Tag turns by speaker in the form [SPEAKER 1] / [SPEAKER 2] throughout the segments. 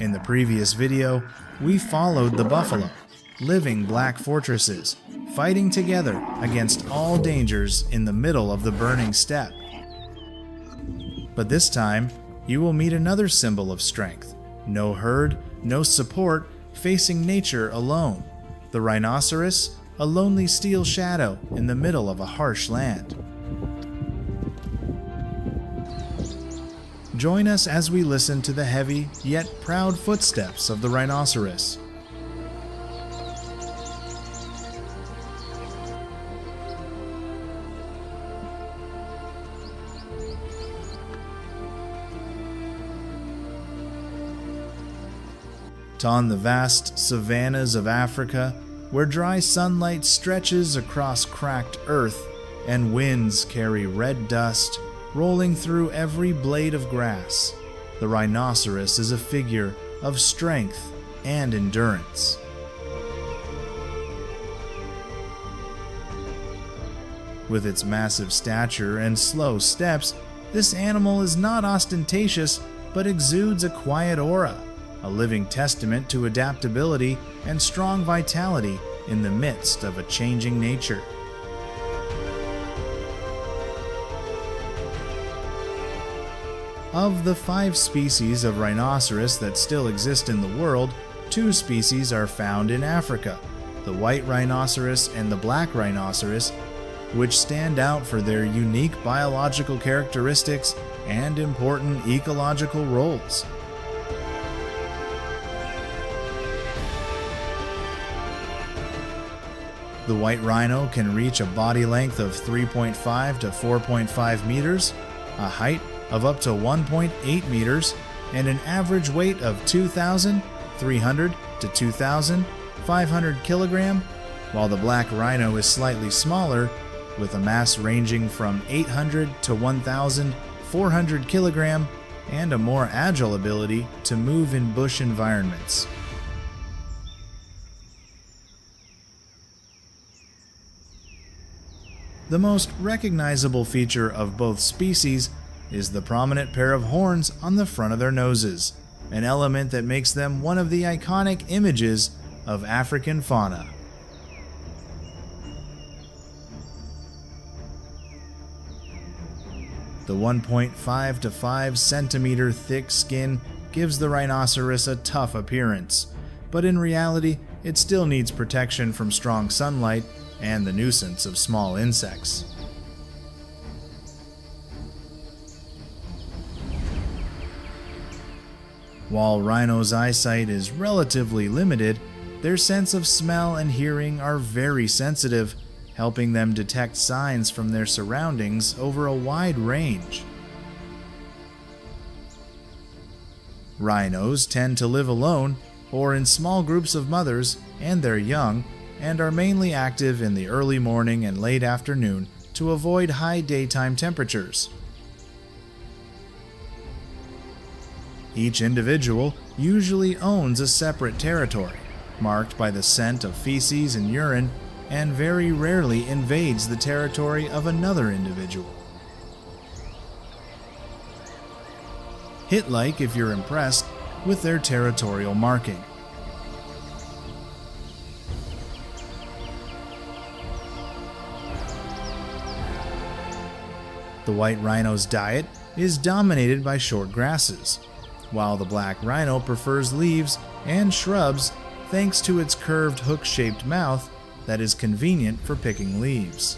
[SPEAKER 1] In the previous video, we followed the buffalo, living black fortresses, fighting together against all dangers in the middle of the burning steppe. But this time, you will meet another symbol of strength. No herd, no support, facing nature alone. The rhinoceros, a lonely steel shadow in the middle of a harsh land. Join us as we listen to the heavy yet proud footsteps of the rhinoceros. On the vast savannas of Africa, where dry sunlight stretches across cracked earth and winds carry red dust rolling through every blade of grass, the rhinoceros is a figure of strength and endurance. With its massive stature and slow steps, this animal is not ostentatious but exudes a quiet aura, a living testament to adaptability and strong vitality in the midst of a changing nature. Of the 5 species of rhinoceros that still exist in the world, 2 species are found in Africa, the white rhinoceros and the black rhinoceros, which stand out for their unique biological characteristics and important ecological roles. The white rhino can reach a body length of 3.5 to 4.5 meters, a height of up to 1.8 meters, and an average weight of 2,300 to 2,500 kilogram, while the black rhino is slightly smaller, with a mass ranging from 800 to 1,400 kilogram and a more agile ability to move in bush environments. The most recognizable feature of both species is the prominent pair of horns on the front of their noses, an element that makes them one of the iconic images of African fauna. The 1.5 to 5 centimeter thick skin gives the rhinoceros a tough appearance, but in reality, it still needs protection from strong sunlight and the nuisance of small insects. While rhinos' eyesight is relatively limited, their sense of smell and hearing are very sensitive, helping them detect signs from their surroundings over a wide range. Rhinos tend to live alone or in small groups of mothers and their young, and are mainly active in the early morning and late afternoon to avoid high daytime temperatures. Each individual usually owns a separate territory, marked by the scent of feces and urine, and very rarely invades the territory of another individual. Hit like if you're impressed with their territorial marking. The white rhino's diet is dominated by short grasses, while the black rhino prefers leaves and shrubs thanks to its curved hook-shaped mouth that is convenient for picking leaves.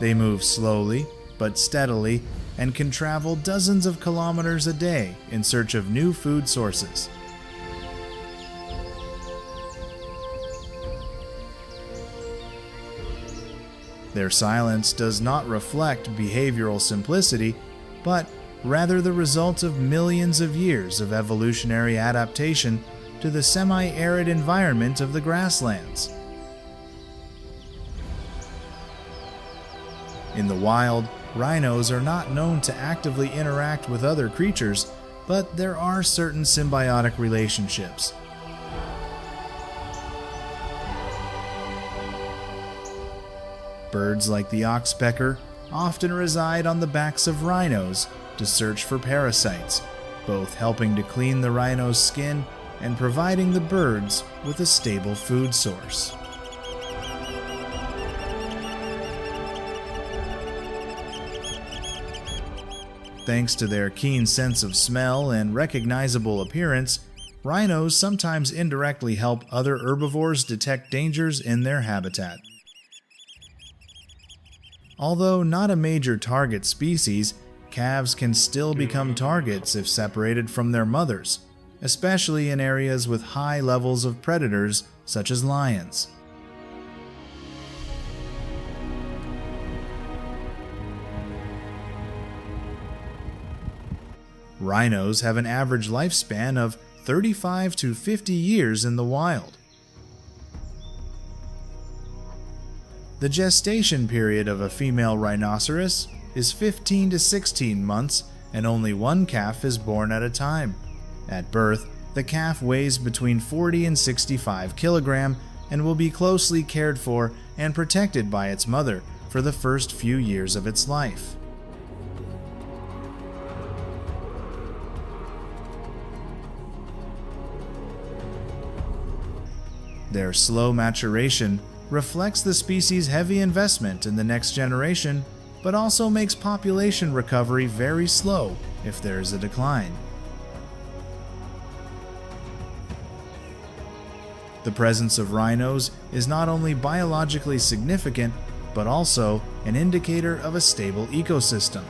[SPEAKER 1] They move slowly but steadily and can travel dozens of kilometers a day in search of new food sources. Their silence does not reflect behavioral simplicity, but rather the result of millions of years of evolutionary adaptation to the semi-arid environment of the grasslands. In the wild, rhinos are not known to actively interact with other creatures, but there are certain symbiotic relationships. Birds like the oxpecker, often reside on the backs of rhinos to search for parasites, both helping to clean the rhino's skin and providing the birds with a stable food source. Thanks to their keen sense of smell and recognizable appearance, rhinos sometimes indirectly help other herbivores detect dangers in their habitat. Although not a major target species, calves can still become targets if separated from their mothers, especially in areas with high levels of predators such as lions. Rhinos have an average lifespan of 35 to 50 years in the wild. The gestation period of a female rhinoceros is 15 to 16 months, and only one calf is born at a time. At birth, the calf weighs between 40 and 65 kilograms and will be closely cared for and protected by its mother for the first few years of its life. Their slow maturation reflects the species' heavy investment in the next generation, but also makes population recovery very slow if there is a decline. The presence of rhinos is not only biologically significant, but also an indicator of a stable ecosystem.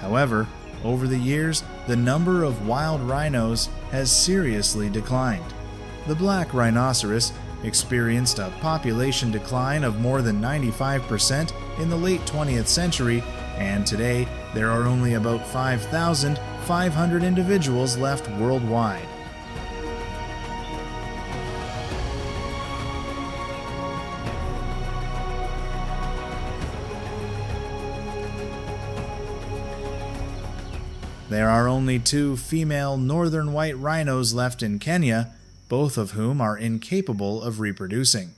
[SPEAKER 1] However, over the years, the number of wild rhinos has seriously declined. The black rhinoceros experienced a population decline of more than 95% in the late 20th century, and today there are only about 5,500 individuals left worldwide. There are only 2 female northern white rhinos left in Kenya, both of whom are incapable of reproducing.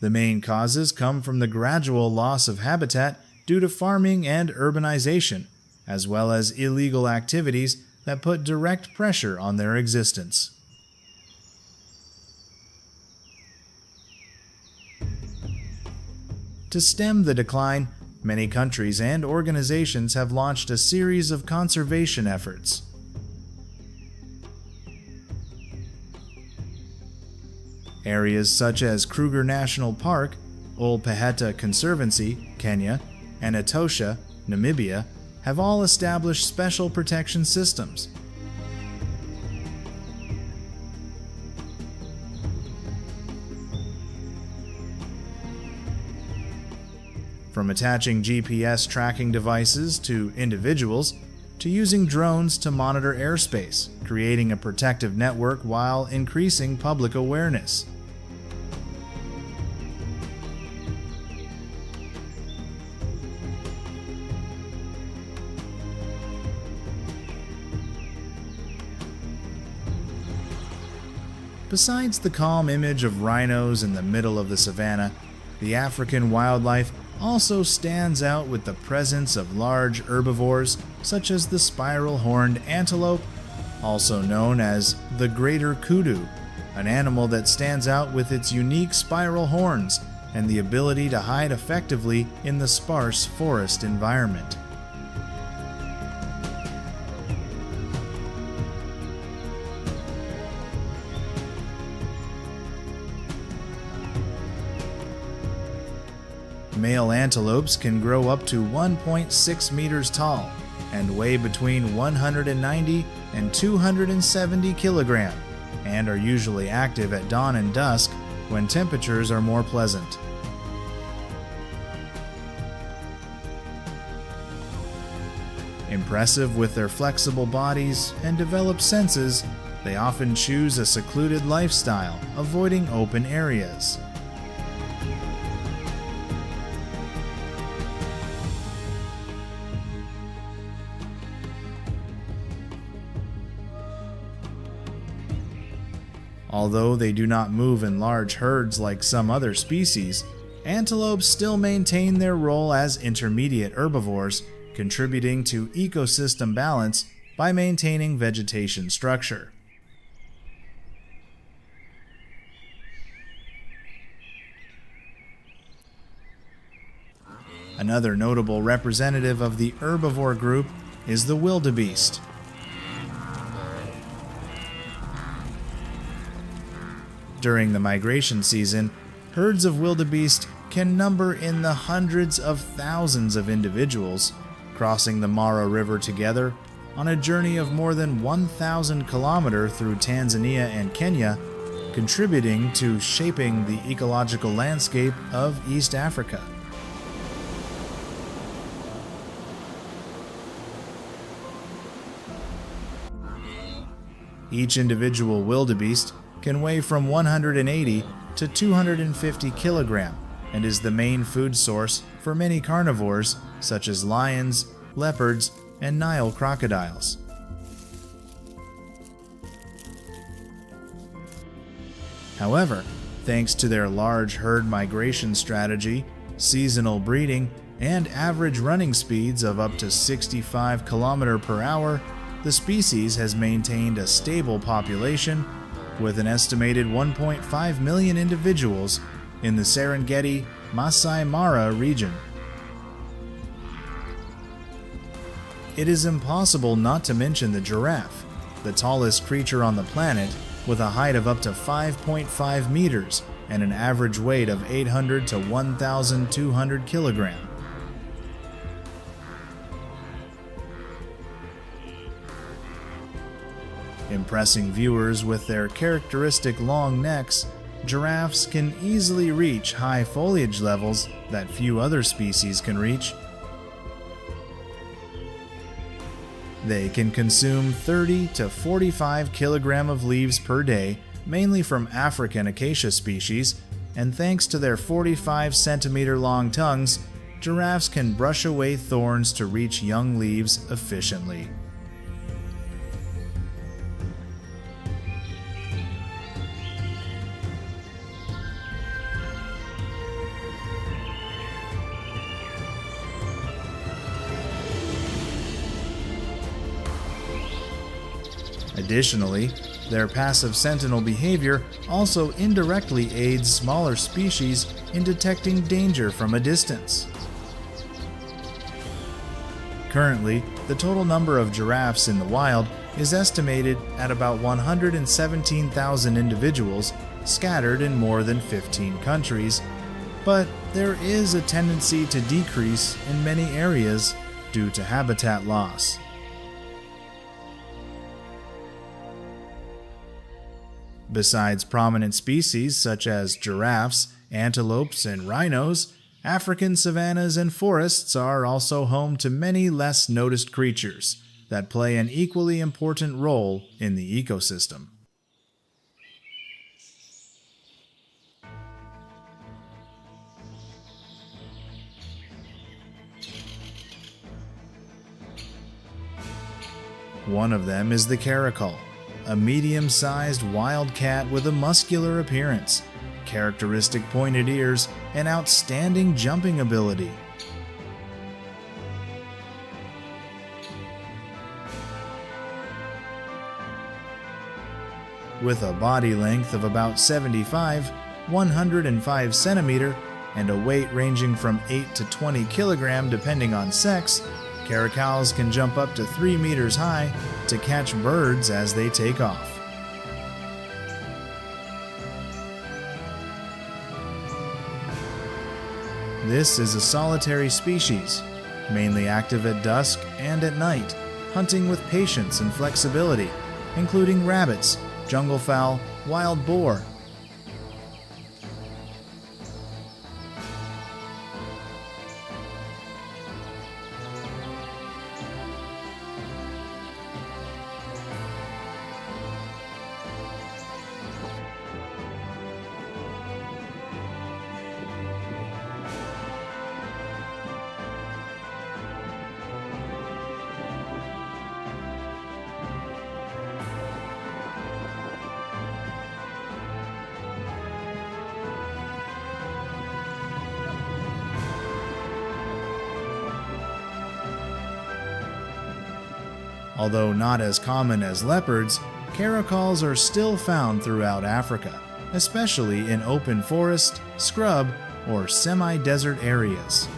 [SPEAKER 1] The main causes come from the gradual loss of habitat due to farming and urbanization, as well as illegal activities that put direct pressure on their existence. To stem the decline, many countries and organizations have launched a series of conservation efforts. Areas such as Kruger National Park, Olpeheta Conservancy, Kenya, and Etosha, Namibia, have all established special protection systems. From attaching GPS tracking devices to individuals, to using drones to monitor airspace, creating a protective network while increasing public awareness. Besides the calm image of rhinos in the middle of the savanna, the African wildlife also stands out with the presence of large herbivores such as the spiral-horned antelope, also known as the greater kudu, an animal that stands out with its unique spiral horns and the ability to hide effectively in the sparse forest environment. Male antelopes can grow up to 1.6 meters tall and weigh between 190 and 270 kilograms, and are usually active at dawn and dusk when temperatures are more pleasant. Impressive with their flexible bodies and developed senses, they often choose a secluded lifestyle, avoiding open areas. Although they do not move in large herds like some other species, antelopes still maintain their role as intermediate herbivores, contributing to ecosystem balance by maintaining vegetation structure. Another notable representative of the herbivore group is the wildebeest. During the migration season, herds of wildebeest can number in the hundreds of thousands of individuals, crossing the Mara River together on a journey of more than 1,000 kilometers through Tanzania and Kenya, contributing to shaping the ecological landscape of East Africa. Each individual wildebeest can weigh from 180 to 250 kilograms and is the main food source for many carnivores such as lions, leopards, and Nile crocodiles. However, thanks to their large herd migration strategy, seasonal breeding, and average running speeds of up to 65 km per hour, the species has maintained a stable population with an estimated 1.5 million individuals in the Serengeti Masai Mara region. It is impossible not to mention the giraffe, the tallest creature on the planet, with a height of up to 5.5 meters and an average weight of 800 to 1,200 kilograms. Impressing viewers with their characteristic long necks, giraffes can easily reach high foliage levels that few other species can reach. They can consume 30 to 45 kilograms of leaves per day, mainly from African acacia species, and thanks to their 45 centimeter long tongues, giraffes can brush away thorns to reach young leaves efficiently. Additionally, their passive sentinel behavior also indirectly aids smaller species in detecting danger from a distance. Currently, the total number of giraffes in the wild is estimated at about 117,000 individuals scattered in more than 15 countries, but there is a tendency to decrease in many areas due to habitat loss. Besides prominent species such as giraffes, antelopes, and rhinos, African savannas and forests are also home to many less noticed creatures that play an equally important role in the ecosystem. One of them is the caracal, a medium-sized wildcat with a muscular appearance, characteristic pointed ears, and outstanding jumping ability. With a body length of about 75, 105 centimeter, and a weight ranging from 8 to 20 kilograms depending on sex, caracals can jump up to 3 meters high to catch birds as they take off. This is a solitary species, mainly active at dusk and at night, hunting with patience and flexibility, including rabbits, junglefowl, wild boar, Although not as common as leopards, caracals are still found throughout Africa, especially in open forest, scrub, or semi-desert areas.